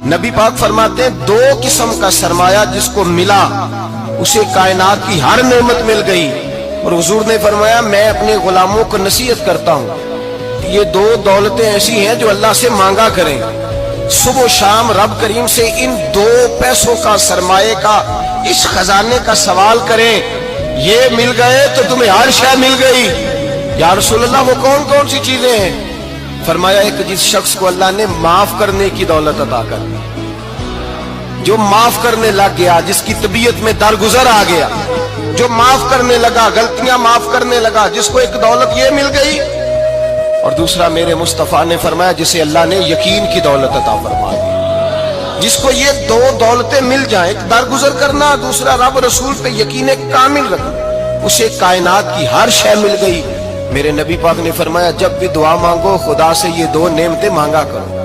نبی پاک فرماتے ہیں دو قسم کا سرمایہ جس کو ملا اسے کائنات کی ہر نعمت مل گئی. اور حضور نے فرمایا میں اپنے غلاموں کو نصیحت کرتا ہوں یہ دو دولتیں ایسی ہیں جو اللہ سے مانگا کریں. صبح و شام رب کریم سے ان دو پیسوں کا سرمایہ کا اس خزانے کا سوال کریں. یہ مل گئے تو تمہیں ہر شے مل گئی. یا رسول اللہ وہ کون کون سی چیزیں ہیں؟ فرمایا ایک جس شخص کو اللہ نے معاف کرنے کی دولت عطا کر دی, جو معاف کرنے لگ گیا, جس کی طبیعت میں درگزر آ گیا, جو معاف کرنے لگا, غلطیاں معاف کرنے لگا, جس کو ایک دولت یہ مل گئی. اور دوسرا میرے مصطفیٰ نے فرمایا جسے اللہ نے یقین کی دولت عطا فرما دی. جس کو یہ دو دولتیں مل جائیں, ایک درگزر کرنا, دوسرا رب رسول پہ یقین کامل رکھنا, اسے کائنات کی ہر شے مل گئی. میرے نبی پاک نے فرمایا جب بھی دعا مانگو خدا سے یہ دو نعمتیں مانگا کرو.